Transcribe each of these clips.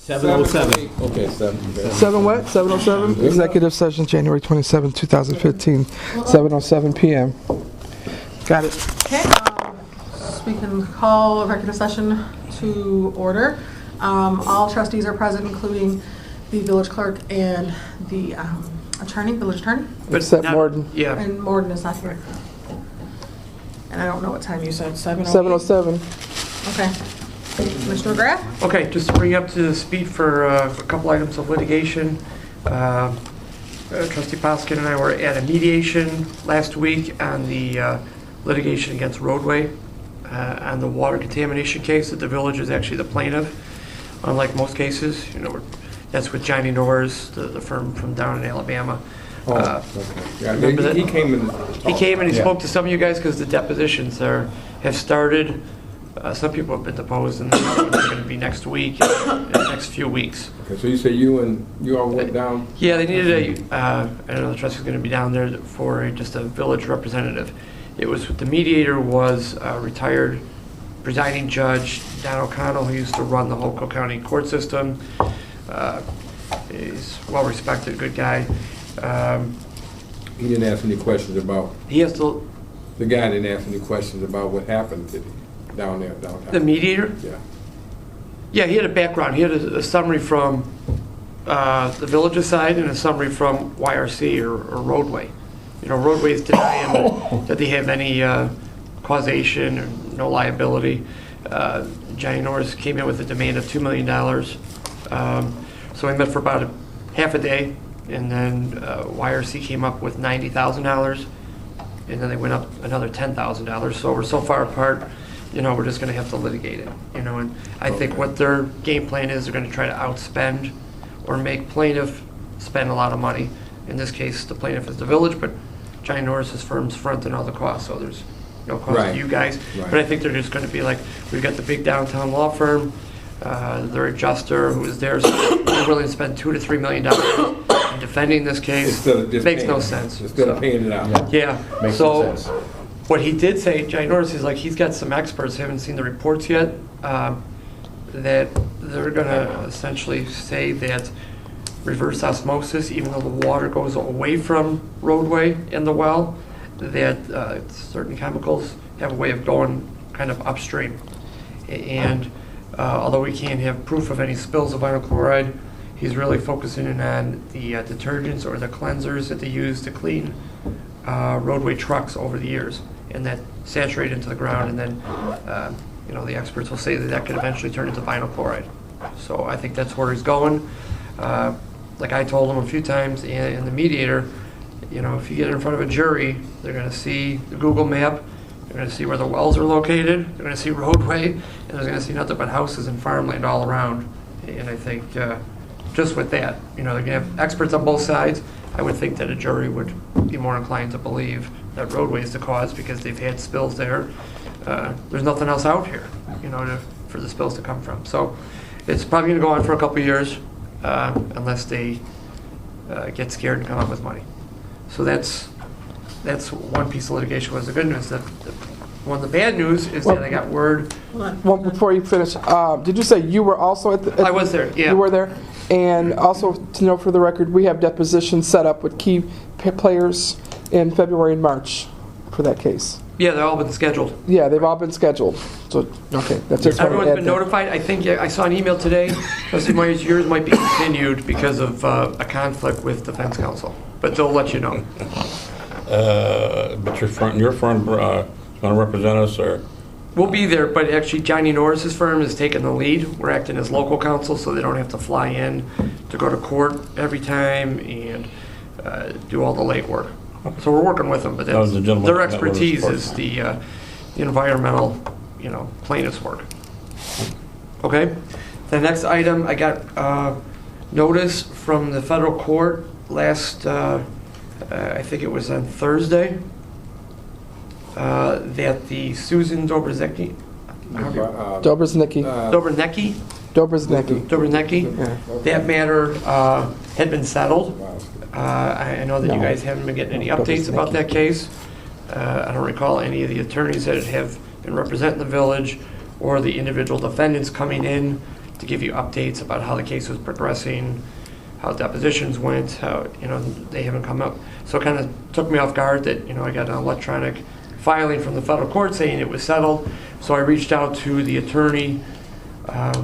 7:07. Okay, 7. 7 what? 7:07? Executive session, January 27, 2015, 7:07 p.m. Got it. Okay, we can call a regular session to order. All trustees are present, including the village clerk and the village attorney. Except Morton. Yeah. And Morton is not here. And I don't know what time you said, 7:08? 7:07. Okay. Commissioner McGrath? Okay, just to bring you up to speed for a couple items of litigation. Trustee Poskin and I were at a mediation last week on the litigation against Roadway on the water contamination case that the village is actually the plaintiff. Unlike most cases, that's with Johnny Norris, the firm from down in Alabama. Okay. Yeah, remember that? He came in. He came and he Yeah. spoke to some of you guys because the depositions have started. Some people have been deposed, and they're going to be next week, in the next few weeks. Okay, so you say you all went down? Yeah, they needed I don't know, the trustee's going to be down there for just a village representative. It was, the mediator was retired presiding judge, Don O'Connell, who used to run the Holyoke County court system. He's well-respected, good guy. He didn't ask any questions about, He has to, the guy didn't ask any questions about what happened, did he? Down there, downtown? the mediator? Yeah. Yeah, he had a background. He had a summary from the village's side and a summary from YRC or Roadway. Roadway's denying that they have any causation or no liability. Johnny Norris came in with a demand of $2 million. So we met for about half a day, and then YRC came up with $90,000, and then they went up another $10,000. So we're so far apart. We're just going to have to litigate it, and I think what their game plan is, they're going to try to outspend or make plaintiff spend a lot of money. In this case, the plaintiff is the village, but Johnny Norris's firm's fronting all the costs, so there's no cost to you guys. Right. But I think they're just going to be like, we've got the big downtown law firm, their adjuster who is there, so they're willing to spend $2 to $3 million in defending this case. Instead of just Makes paying no it. sense. Instead of paying it out. Yeah, Makes so some sense. what he did say, Johnny Norris, is like he's got some experts, haven't seen the reports yet, that they're going to essentially say that reverse osmosis, even though the water goes away from Roadway in the well, that certain chemicals have a way of going kind of upstream. And although we can't have proof of any spills of vinyl chloride, he's really focusing in on the detergents or the cleansers that they use to clean roadway trucks over the years, and that saturate into the ground, and then the experts will say that could eventually turn into vinyl chloride. So I think that's where he's going. Like I told him a few times in the mediator, if you get in front of a jury, they're going to see the Google map, they're going to see where the wells are located, they're going to see Roadway, and they're going to see nothing but houses and farmland all around. And I think just with that, they're going to have experts on both sides. I would think that a jury would be more inclined to believe that Roadway is the cause because they've had spills there. There's nothing else out here, for the spills to come from. So it's probably going to go on for a couple of years unless they get scared and come up with money. So that's one piece of litigation. Was the good news. One of the bad news is that I got word. Well, before you finish, did you say you were also at the... I was there, yeah. You were there? And also, to know for the record, we have depositions set up with key players in February and March for that case. Yeah, they've all been scheduled. Yeah, they've all been scheduled. So, okay, that's just... Everyone's been notified. I think I saw an email today. Trustee Myers, yours might be continued because of a conflict with defense counsel, but they'll let you know. But your firm going to represent us, or? We'll be there, but actually Johnny Norris's firm is taking the lead. We're acting as local counsel, so they don't have to fly in to go to court every time and do all the legwork. So we're working with them, but that's, their expertise is the environmental, plaintiff's work. Okay. The next item, I got notice from the federal court last, I think it was on Thursday, that the Susan Dobrzinski, that matter had been settled. I know that you guys haven't been getting any updates about that case. I don't recall any of the attorneys that have been representing the village or the individual defendants coming in to give you updates about how the case was progressing, how depositions went, how, they haven't come up. So it kind of took me off guard that, I got an electronic filing from the federal court saying it was settled. So I reached out to the attorney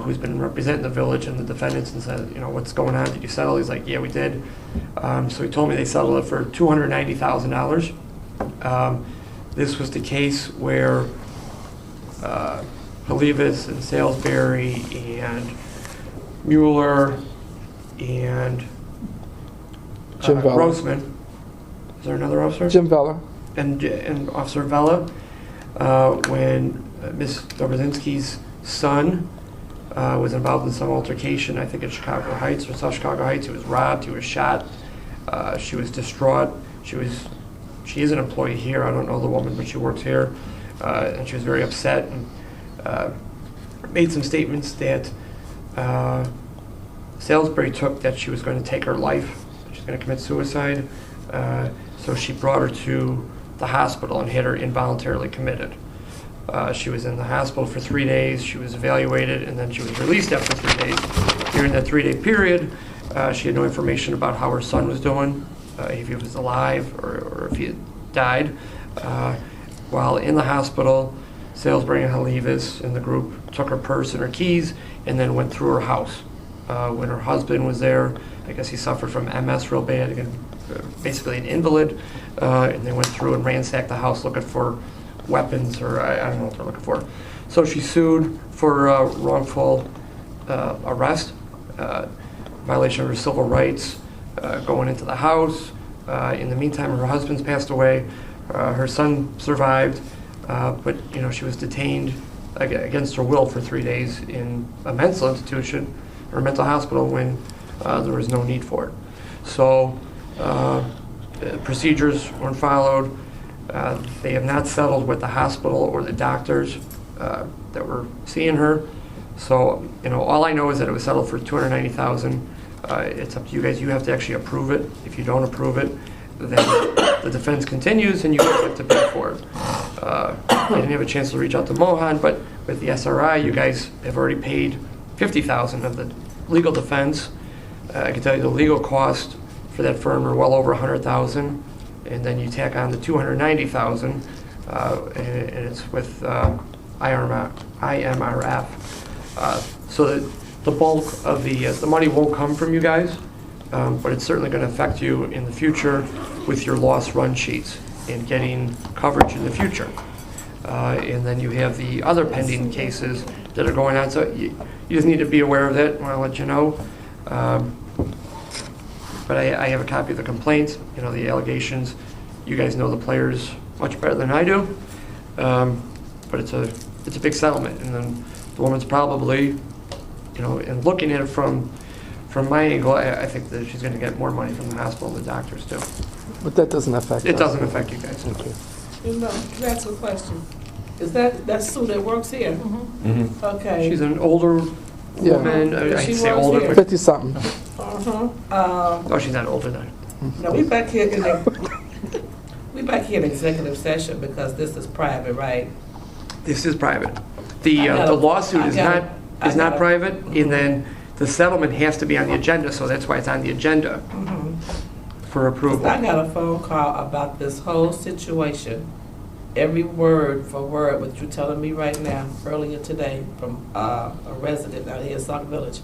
who's been representing the village and the defendants and said, what's going on? Did you settle? He's like, yeah, we did. So he told me they settled it for $290,000. This was the case where Halivas and Salisbury and Mueller and Jim Vella. Grossman. Is there another officer? Jim Vella. And Officer Vella, when Ms. Dobrzinski's son was involved in some altercation, I think in Chicago Heights or South Chicago Heights. He was robbed, he was shot, she was distraught. She is an employee here, I don't know the woman, but she works here, and she was very upset and made some statements that Salisbury took that she was going to take her life, she's going to commit suicide, so she brought her to the hospital and had her involuntarily committed. She was in the hospital for 3 days, she was evaluated, and then she was released after 3 days. During that 3-day period, she had no information about how her son was doing, if he was alive or if he had died. While in the hospital, Salisbury and Halivas in the group took her purse and her keys and then went through her house. When her husband was there, I guess he suffered from MS real bad, again, basically an invalid, and they went through and ransacked the house looking for weapons, or I don't know what they're looking for. So she sued for wrongful arrest, violation of her civil rights, going into the house. In the meantime, her husband's passed away. Her son survived, but she was detained against her will for 3 days in a mental institution or a mental hospital when there was no need for it. So procedures weren't followed. They have not settled with the hospital or the doctors that were seeing her. So, all I know is that it was settled for $290,000. It's up to you guys. You have to actually approve it. If you don't approve it, then the defense continues and you guys have to pay for it. I didn't have a chance to reach out to Mohan, but with the SRI, you guys have already paid $50,000 of the legal defense. I can tell you the legal costs for that firm are well over $100,000. And then you tack on the $290,000, and it's with IMRF. So that the bulk of the money won't come from you guys, but it's certainly going to affect you in the future with your loss run sheets and getting coverage in the future. And then you have the other pending cases that are going on. So you just need to be aware of that, and I'll let you know. But I have a copy of the complaints, the allegations. You guys know the players much better than I do. But it's a big settlement, and then the woman's probably, and looking at it from my angle, I think that she's going to get more money from the hospital and the doctors too. But that doesn't affect us. It doesn't affect you guys. Okay. That's a question. Is that's Sue that works here? Mm-hmm. Okay. She's an older Yeah. woman. She I'd say works older, here. but 50-something. oh, she's not older than. Now we back here in executive session because this is private, right? This is private. The lawsuit is not private, and then the settlement has to be on the agenda, so that's why it's on the agenda for approval. I got a phone call about this whole situation. Every word for word what you're telling me right now, earlier today, from a resident out here in Sauk Village.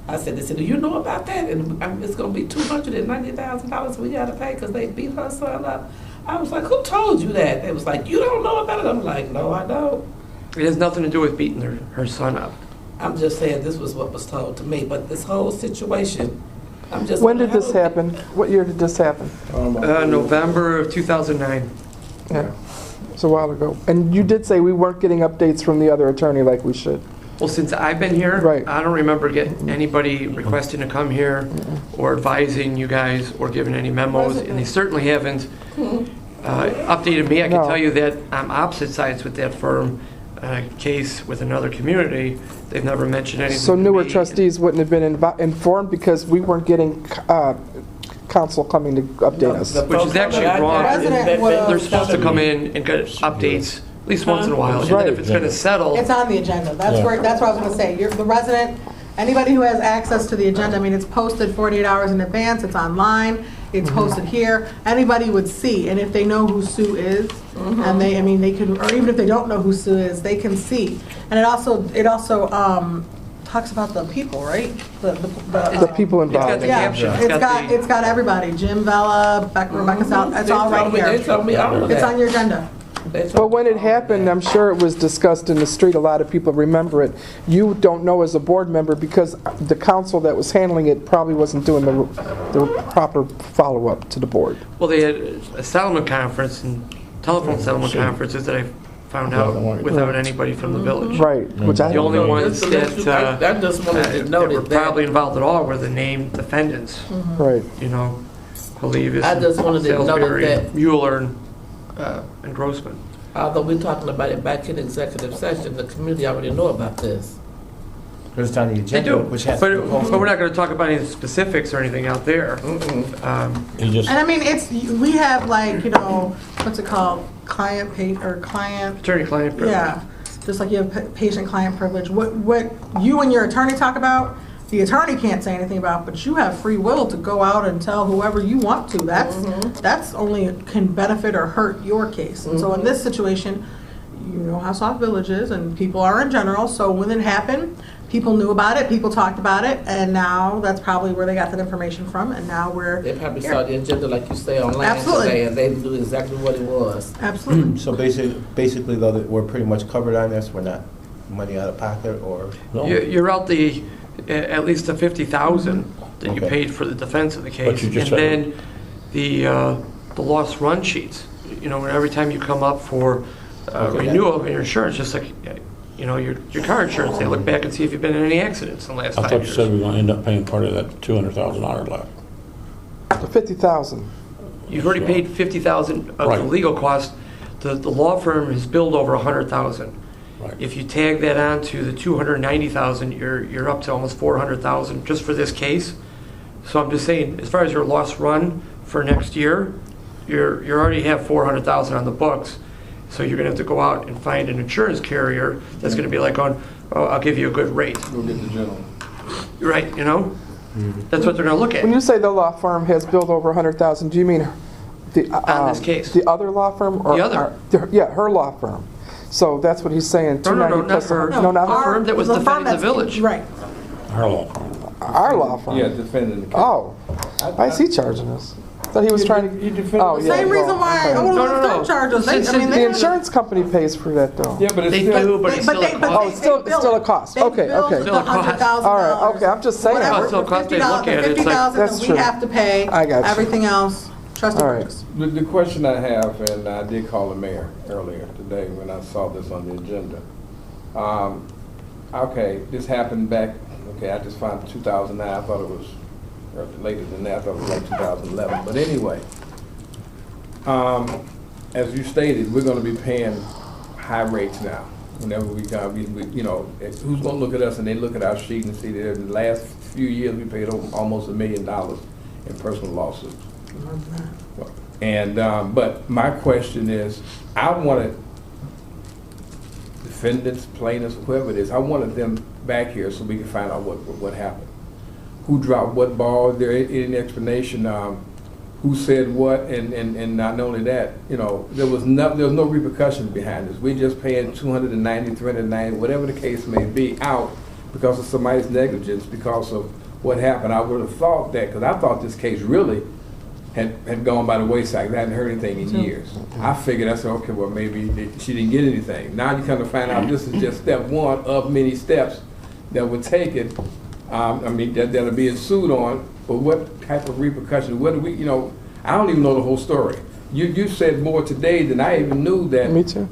I said, they said, do you know about that? And it's going to be $290,000 we got to pay because they beat her son up. I was like, who told you that? They was like, you don't know about it? I'm like, no, I don't. It has nothing to do with beating her son up. I'm just saying this was what was told to me. But this whole situation, I'm just... When did this happen? What year did this happen? November of 2009. Yeah, it's a while ago. And you did say we weren't getting updates from the other attorney like we should. Well, since I've been here, Right. I don't remember getting anybody requesting to come here or advising you guys or giving any memos, and they certainly haven't updated me. I can No. tell you that I'm opposite sides with that firm. Case with another community, they've never mentioned anything So to newer me. trustees wouldn't have been informed because we weren't getting counsel coming to update us. Which is actually wrong. They're supposed to come in and get updates at least once in a while. And then Right. if it's going to settle, It's on the agenda. That's Yeah. where I was going to say. The resident anybody who has access to the agenda, I mean, it's posted 48 hours in advance, it's online, it's posted here, anybody would see, and if they know who Sue is, and they, I mean, they can, or even if they don't know who Sue is, they can see. And it also talks about the people, right? The people It's got involved. the Yeah, caption. it's got everybody, Jim Vella, Rebecca South, it's all right They here. told me all of It's that. on your agenda. They told But me when it all of happened, that. I'm sure it was discussed in the street. A lot of people remember it. You don't know as a board member because the council that was handling it probably wasn't doing the proper follow-up to the board. Well, they had a settlement conference and telephone settlement conferences that I found out without anybody from the village. Right, which I The only don't know. ones Just to let you- that I just wanted to that note were that. probably involved at all were the named defendants. Right. You know, Clevis, I just wanted to note Salisbury, that- Mueller, and Grossman. Although we're talking about it back in executive session, the community already know about this. Because it's on the They agenda, do, which has but to be posted. we're not going to talk about any specifics or anything out there. He just, And I mean, we have like, you know, what's it called? Client, Attorney-client privilege. yeah. Just like you have patient-client privilege. What you and your attorney talk about, the attorney can't say anything about, but you have free will to go out and tell whoever you want to. That's only can benefit or hurt your case. And so in this situation, you know how Sauk Village is, and people are in general, so when it happened, people knew about it, people talked about it, and now that's probably where they got that information from, and now we're They probably here. saw the agenda, like you say, online Absolutely. today, and they knew exactly what it was. Absolutely. So basically, though, that we're pretty much covered on this, we're not money out of pocket, or? You're out at least the 50,000 that you Okay. paid for the defense of the case. But you just And said- then the lost run sheets. You know, every time you come up for Okay. renewal of your insurance, just like, you know, your car insurance, they look back and see if you've been in any accidents in the last I 5 thought you years. said we were going to end up paying part of that $200,000 left. The 50,000. You've already paid 50,000 of the Right. legal cost. The law firm has billed over 100,000. Right. If you tag that on to the 290,000, you're up to almost 400,000 just for this case. So I'm just saying, as far as your lost run for next year, you already have 400,000 on the books. So you're gonna have to go out and find an insurance carrier that's gonna be like going, oh, I'll give you a good rate. Go get the gentleman. Right, you know? That's what they're gonna look When at. you say the law firm has billed over 100,000, do you mean the On this case. the other law firm or The other. Yeah, her law firm. So that's what he's saying. No, 290 not plus her. 100 No, not The her. firm that was The defending firm the that's- village. Right. Her law firm. Our law firm. Yeah, defending the case. Oh, why is he charging us? Thought he was trying to. You defend. Oh, yeah. Same reason why, okay. oh, No, no, no. don't charge us. They- I mean, The they- insurance company pays for that though. Yeah, but it's They still. do, but it's still a Oh, cost. it's still a cost. Okay, okay. Still a cost. All right, okay, I'm just saying. Whatever. Still a cost, they look at it, it's like- $50,000 That's that we true. have to pay. I got you. Everything else, trustee All right. Burgess. The question I have, and I did call the mayor earlier today when I saw this on the agenda. Okay, this happened back, okay, I just found 2009, I thought it was later than that, I thought it was like 2011, but anyway. As you stated, we're gonna be paying high rates now. Whenever we you know, who's gonna look at us and they look at our sheet and see that in the last few years, we paid almost $1 million in personal lawsuits. And, but my question is, I wanted defendants, plaintiffs, whoever it is, I wanted them back here so we can find out what happened. Who dropped what ball, is there any explanation, who said what, and not only that, you know, there was no repercussions behind this. We just paying $290, $390, whatever the case may be, out because of somebody's negligence, because of what happened. I would have thought that, because I thought this case really had gone by the wayside. I hadn't heard anything in years. I figured, I said, okay, well, maybe she didn't get anything. Now you kind of find out this is just step one of many steps that were taken, I mean, that are being sued on, but what type of repercussions, what do we, you know, I don't even know the whole story. You said more today than I even knew that. Me too.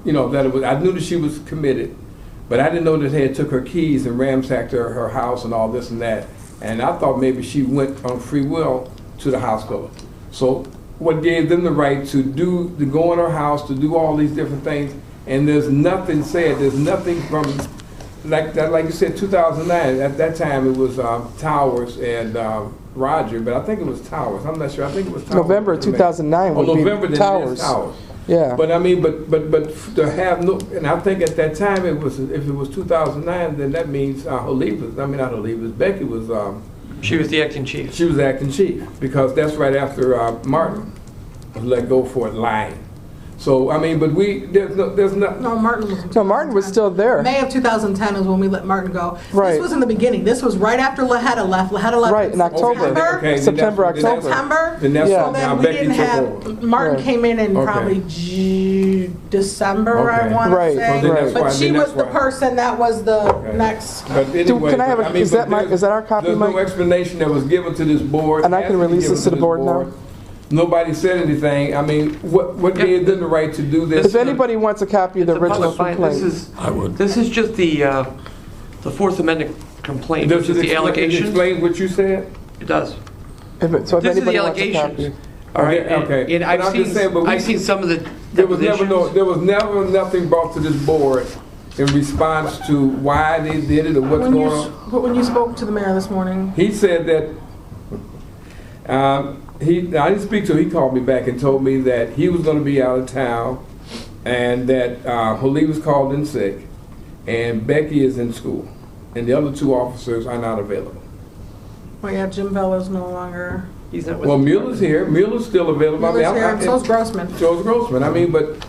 You know, that it was, I knew that she was committed, but I didn't know that they had took her keys and ransacked her house and all this and that. And I thought maybe she went on free will to the hospital. So what gave them the right to go in her house, to do all these different things, and there's nothing said, there's nothing from, like you said, 2009, at that time it was Towers and Roger, but I think it was Towers, I'm not sure, I think it was Towers. November 2009 would be November, then it is Towers. Yeah. But I mean, but to have no, and I think at that time it was, if it was 2009, then that means Becky was, She was the acting chief. she was acting chief, because that's right after Martin was let go for lying. So, I mean, but there's not. No, Martin was. No, Martin was still there. May of 2010 is when we let Martin go. Right. This was in the beginning. This was right after Lahetta left. Lahetta left Right, in October. September. Okay, then September, that's- then October. September. Then that's Yeah. So when then we Becky didn't took have, over. Martin Right. came in Okay. probably December, I Okay. want to Right, say. then that's right. why- But she then was that's the why- person that was the Okay. next. But anyway, can I have a- but is that but is that our copy, There's Mike? no explanation that was given to this board. And I can has to be release given this to the board now? Nobody said anything. I mean, what Yeah. gave them the right to do this? If anybody wants a copy of the It's a original public file. complaint. I would. This is just the Fourth Amendment complaint, Does which is it the allegation. explain what you said? It does. So if This is the anybody wants a allegations. copy. All right. Okay, okay. And But I'm just saying, but we- I've seen some of the There was never depositions. nothing brought to this board in response to why they did it or what's When going on. when you spoke to the mayor this morning, He said that, I didn't speak to him, he called me back and told me that he was gonna be out of town, and that Jolie was called in sick, and Becky is in school, and the other two officers are not available. well, yeah, Jim Bella's no longer. He's not with Well, the Mueller's here, Mueller's still available. I mean, Miller's here, and so's Grossman. Joe's Grossman, I mean, but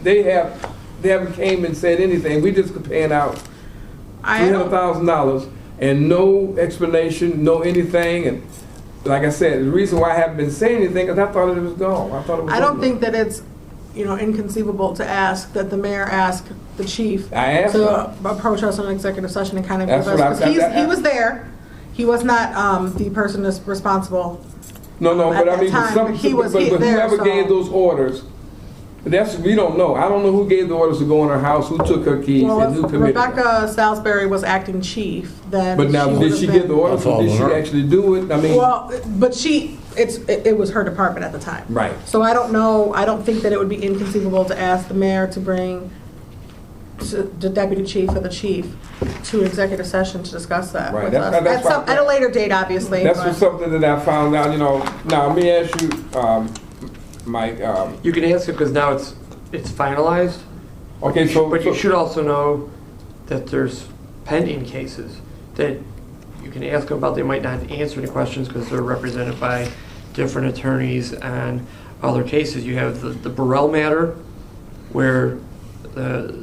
they haven't came and said anything, we just paying out I don't, $300,000 and no explanation, no anything, and like I said, the reason why I haven't been saying anything is I thought it was gone. I thought it was I don't over. think that it's, inconceivable to ask that the mayor ask the chief I asked to him. approach us in an executive session and kind of That's give us, what I- because that- he was there. He was not the person that's responsible. No, at but I that mean, time, some, but he was but there, whoever so- gave those orders, we don't know. I don't know who gave the orders to go in her house, who took her keys, Well, and who if committed. Rebecca Salisbury was acting chief, then But now, she did would've she been- give the orders, or did That's she all on her. actually do it? I mean, Well, but it was her department at the time. right. So I don't know, I don't think that it would be inconceivable to ask the mayor to bring the deputy chief or the chief to an executive session to discuss that Right, with that's- us. that's why- At a later date, obviously. That's but- just something that I found out, Now, let me ask you, Mike, You can ask it because now it's finalized. okay, so. But you should also know that there's pending cases that you can ask them about. They might not answer any questions because they're represented by different attorneys and other cases. You have the Burrell matter, where the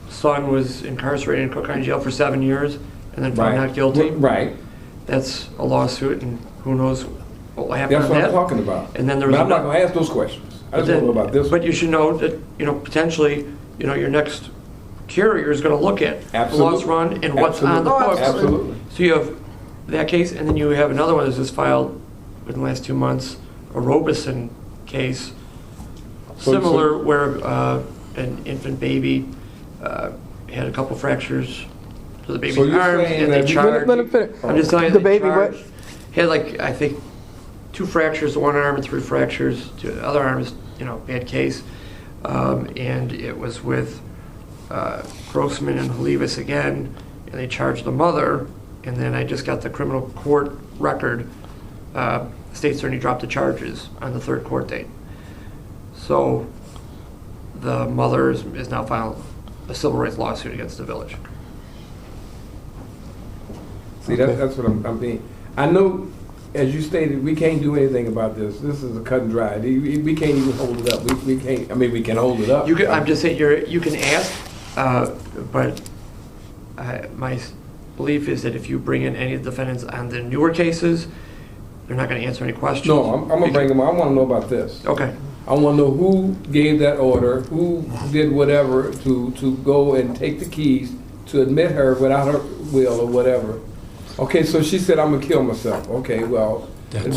son was incarcerated in Cook County Jail for 7 years and then found Right. not guilty. Right, That's a lawsuit, and who knows what will happen that's on what I'm that. talking about. And then there But was I'm not another- gonna ask those questions. I just want to know about this. But you should know that, potentially, your next carrier is going to look at the Absolutely. loss run and what's on the Absolutely. books. Absolutely. So you have that case, and then you have another one that's just filed within the last 2 months, a Robeson case, So- similar, where an infant baby had a couple fractures to the baby's So you're arms, saying and they that- charged. Let him finish. I'm just telling you, The they baby what? charged. Had I think 2 fractures to one arm and 3 fractures to the other arm. Is bad case. And it was with Grossman and Olivas again, and they charged the mother. And then I just got the criminal court record. State attorney dropped the charges on the 3rd court date. So the mother is now filing a civil rights lawsuit against the village. See, that's what I'm being. I know, as you stated, we can't do anything about this. This is a cut and dry. We can't even hold it up. We can't, we can hold it up. I'm just saying, you can ask, but my belief is that if you bring in any of the defendants on the newer cases, they're not going to answer any questions. No, I'm gonna bring them, I wanna know about this. Okay. I wanna know who gave that order, who did whatever to go and take the keys, to admit her without her will or whatever. Okay, so she said, I'm gonna kill myself. Okay, well, I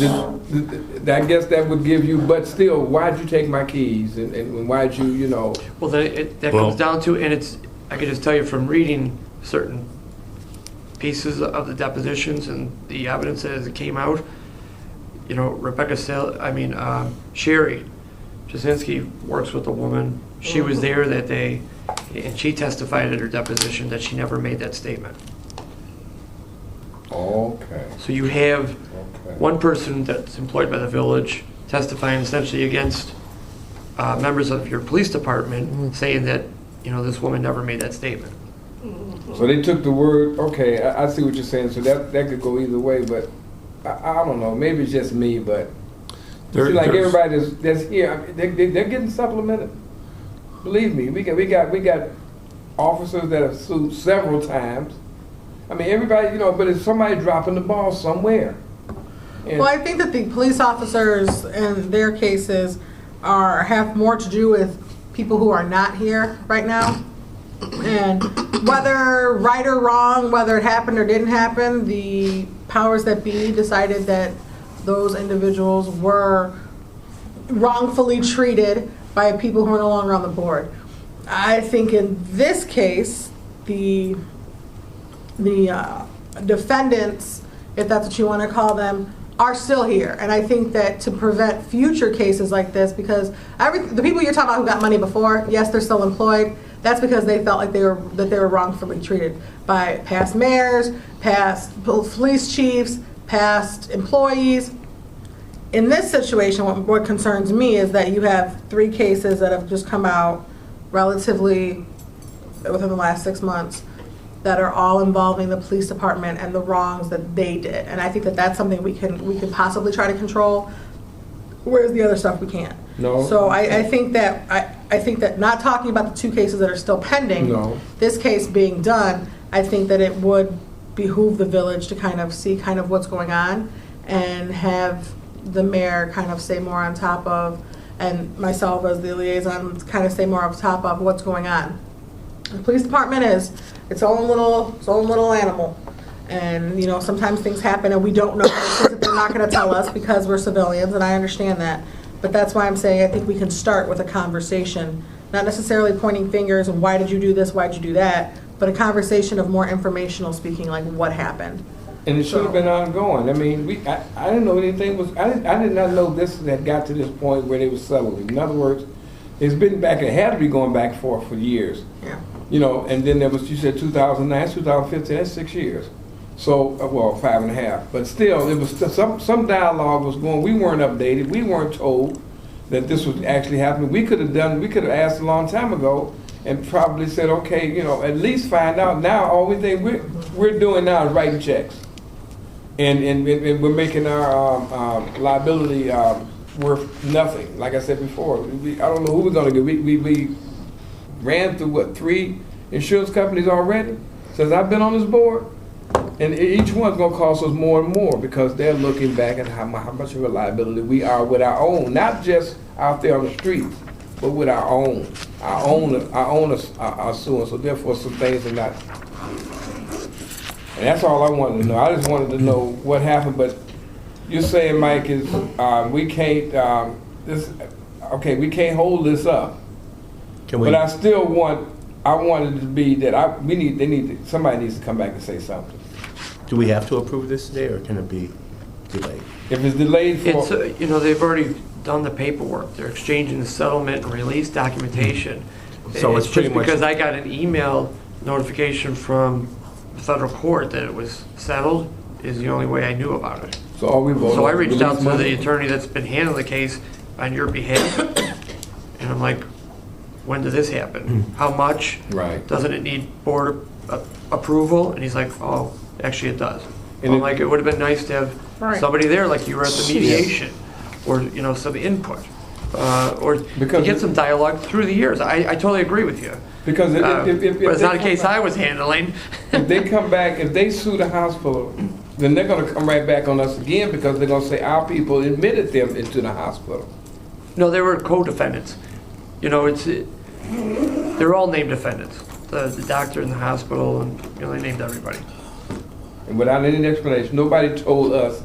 guess that would give you, but still, why'd you take my keys, and why'd you, Well, then that comes down to, and I can just tell you from reading certain pieces of the depositions and the evidence as it came out, Sherry Jasinski works with a woman. She was there that day, and she testified at her deposition that she never made that statement. Okay. So you have Okay. one person that's employed by the village testifying essentially against members of your police department saying that, this woman never made that statement. So they took the word, okay, I see what you're saying, so that could go either way, but I don't know, maybe it's just me, but I feel like everybody that's here, they're getting supplemented. Believe me, we got officers that have sued several times. I mean, everybody, but it's somebody dropping the ball somewhere. And Well, I think that the police officers in their cases have more to do with people who are not here right now. And whether right or wrong, whether it happened or didn't happen, the powers that be decided that those individuals were wrongfully treated by people who are no longer on the board. I think in this case, the defendants, if that's what you want to call them, are still here. And I think that to prevent future cases like this, because the people you're talking about who got money before, yes, they're still employed. That's because they felt like they were wrongfully treated by past mayors, past police chiefs, past employees. In this situation, what concerns me is that you have 3 cases that have just come out relatively within the last 6 months that are all involving the police department and the wrongs that they did. And I think that that's something we can possibly try to control, whereas the other stuff we can't. No. So I think that I think that not talking about the 2 cases that are still pending, No. this case being done, I think that it would behoove the village to kind of see kind of what's going on and have the mayor kind of stay more on top of, and myself as the liaison kind of stay more on top of what's going on. The police department is its own little animal. And, sometimes things happen and we don't know that they're not going to tell us because we're civilians, and I understand that. But that's why I'm saying I think we can start with a conversation, not necessarily pointing fingers and why did you do this, why did you do that, but a conversation of more informational speaking, like what happened. And it should have been ongoing. I mean, I didn't know anything was. I did not know this had got to this point where they were settling. In other words, it's been back. It had to be going back for years. Yeah. And then there was, you said 2009, 2015. That's 6 years. So, well, 5.5. But still, it was some dialogue was going. We weren't updated. We weren't told that this was actually happening. We could have asked a long time ago and probably said, okay, at least find out. Now, all we think we're doing now is writing checks. And we're making our liability worth nothing. Like I said before, I don't know who we're going to get. We ran through, 3 insurance companies already since I've been on this board? And each one's going to cost us more and more because they're looking back at how much of a liability we are with our own, not just out there on the streets, but with our own. Our owners are suing, so therefore some things are not. And that's all I wanted to know. I just wanted to know what happened, but you're saying, Mike, is we can't we can't hold this up. But I still wanted to be that somebody needs to come back and say something. Do we have to approve this today, or can it be delayed? If it's delayed for... It's, they've already done the paperwork. They're exchanging the settlement and release documentation. So it's pretty just much... because I got an email notification from the federal court that it was settled is the only way I knew about it. So all we voted So I reached out to money? the attorney that's been handling the case on your behalf, and I'm like, when did this happen? How much? Right. Doesn't it need board approval? And he's like, oh, actually it does. And I'm like, it would have been nice to have somebody there, like you were at the mediation, or some input, or to get some dialogue through the years. I totally agree with you. Because But it's not a case I was handling. If they come back, if they sue the hospital, then they're going to come right back on us again because they're going to say our people admitted them into the hospital. No, they were co-defendants. They're all named defendants. The doctor in the hospital, and they named everybody. And without any explanation, nobody told us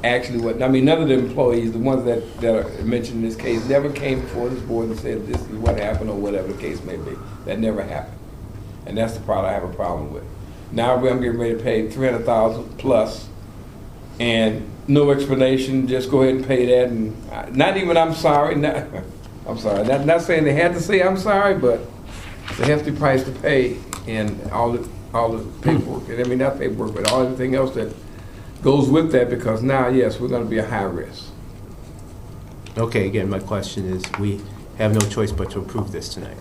actually what. I mean, none of the employees, the ones that are mentioned in this case, never came before this board and said this is what happened or whatever the case may be. That never happened, and that's the part I have a problem with. Now I'm getting ready to pay $300,000 plus, and no explanation. Just go ahead and pay that, and not even I'm sorry. I'm sorry. Not saying they had to say I'm sorry, but it's a hefty price to pay, and all the paperwork. And I mean not paperwork, but all everything else that goes with that. Because now, yes, we're going to be a high risk. Okay. Again, my question is, have no choice but to approve this tonight.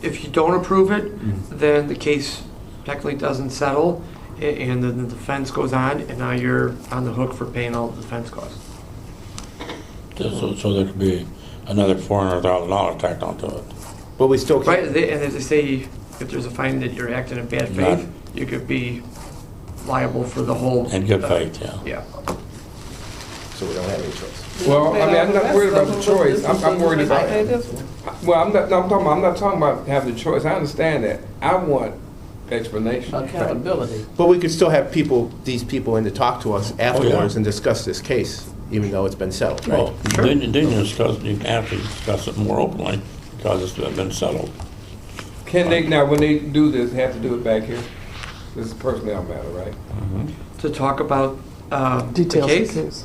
If you don't approve it, Mm-hmm. then the case technically doesn't settle, and then the defense goes on, and now you're on the hook for paying all the defense costs. So there could be another $400,000 tacked onto it. But we still Right, can't, and as they say, if there's a finding that you're acting in bad Not- faith, you could be liable for the whole. In good faith, yeah. Yeah. so we don't have any choice. Well, I mean, I'm not worried about the choice. I'm worried about, well, I'm not talking about having the choice. I understand that. I want explanation. Accountability. But we could still have these people in to talk to us afterwards yeah. and discuss this case, even though it's been settled, right? Well, then you discuss, you have to discuss it more openly because it's been settled. Can they, now, when they do this, have to do it back here? This is a personnel matter, right? To talk about the Details of case? the case.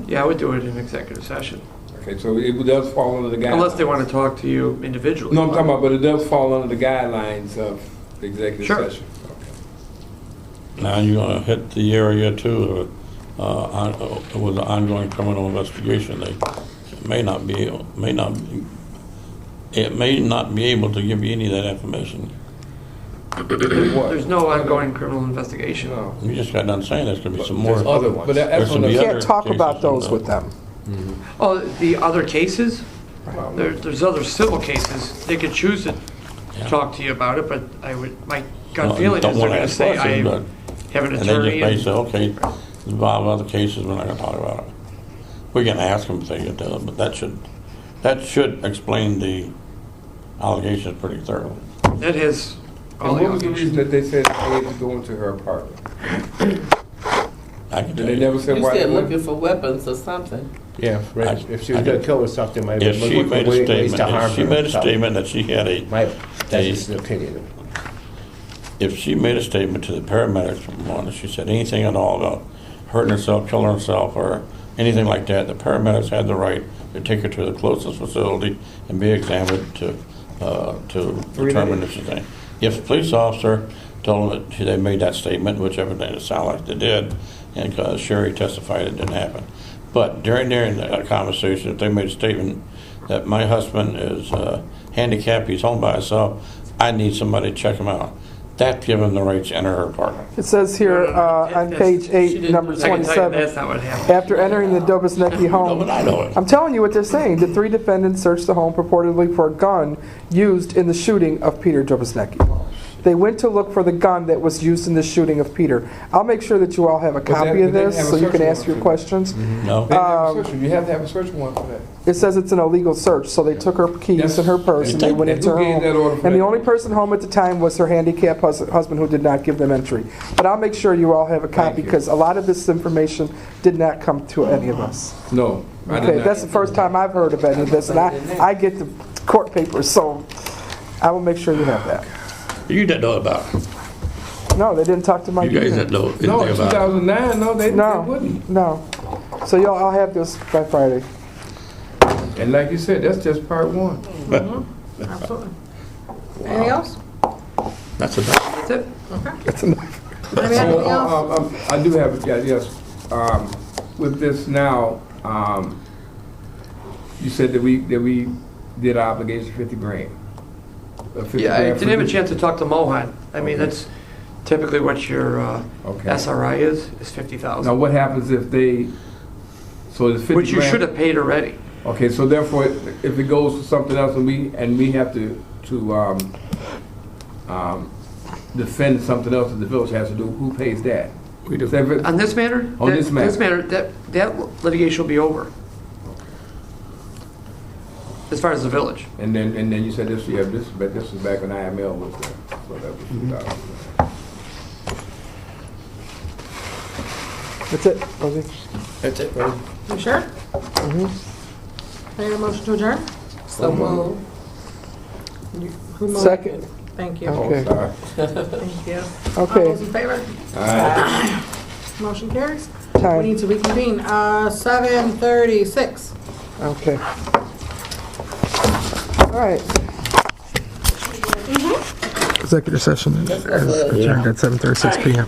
Yeah, I would do it in executive session. Okay, so it does fall under the guidelines. Unless they want to talk to you individually. No, I'm talking about, but it does fall under the guidelines of the executive Sure. session. Okay. Now you're gonna hit the area too, with the ongoing criminal investigation. They may not be able to give you any of that information. What? There's no ongoing criminal investigation. No. You just got done saying there's gonna be some more. There's other ones. But There's that's some on You the, other can't talk about cases those on with them. Oh, the other cases? well, There's other civil cases. They could choose to Yeah. talk to you about it, but my gut Well, feeling don't is they're wanna going to ask say, questions, I but- have an And they attorney. just may say, okay, involve other cases, we're not gonna talk about it. We can ask them if they get to it, but that should explain the allegations pretty thoroughly. That has all and the what was the reason allegations. that they said they had to go into her apartment? I can Did tell they you. never say You why? said looking for weapons or something. Yeah, right. If she was I- gonna kill herself, there might have If been she made a ways statement, to harm if she her. made a statement that she had That's just an opinion. if she made a statement to the paramedics from one, she said anything at all about hurting herself, killing herself, or anything like that, the paramedics had the right to take her to the closest facility and be examined to determine if she's anything. If the police officer told them that they made that statement, which evidently it sounded like they did, and Sherry testified it didn't happen. But during that conversation, if they made a statement that my husband is handicapped, he's home by himself, I need somebody to check him out. That gives them the right to enter her apartment. It says here on page 8, number I can tell you 27, that's not what happened. after entering the Dobesnecki No, home, but I know it. I'm telling you what they're saying. The 3 defendants searched the home purportedly for a gun used in the shooting of Peter Dobesnecki. They went to look for the gun that was used in the shooting of Peter. I'll make sure that you all have a copy of they this have a so you can search ask your warrant. questions. No? They have a search- you have to have a search warrant for that. It says it's an illegal search, so they took her keys and her purse and they went And into who her gave that order home. for And the that? only person home at the time was her handicapped husband who did not give them entry. But I'll make sure you all have a copy Thank you. because a lot of this information did not come to any of us. No, I did Okay, not. that's the first time I've heard of any of this, and I get the court papers, so I will make sure you have that. You didn't know about it. No, they didn't talk to my You guys unit. didn't know anything No, in about it. 2009, no, they No, wouldn't. no. So y'all, I'll have this by Friday. And like you said, that's just part one. Absolutely. Anything else? That's enough. That's it. Anything else? I do have, yes, with this now, you said that we did our obligation 50 grand. 50 Yeah, I grand didn't have a for- chance to talk to Mohan. I mean, that's typically what your Okay. SRI is Now, 50,000, what happens if they, so it's 50 which you grand? should have paid already. Okay, so therefore, if it goes to something else and we have to defend something else that the village has to do, who pays that? We do. Is that- On this matter? On this matter. That litigation will be over. As far as the village. And then you said this, yeah, this was back when IML was there, so that was 2000. That's it, Rosie. That's it, right? You sure? Any motion to adjourn? So moved. Who moved? Second. Thank you. Okay. Sorry. Thank you. All Okay, those in favor? All right. Motion carries. We time. need to reconvene. 7:36. Okay. All right. Executive session adjourned at 7:36 PM.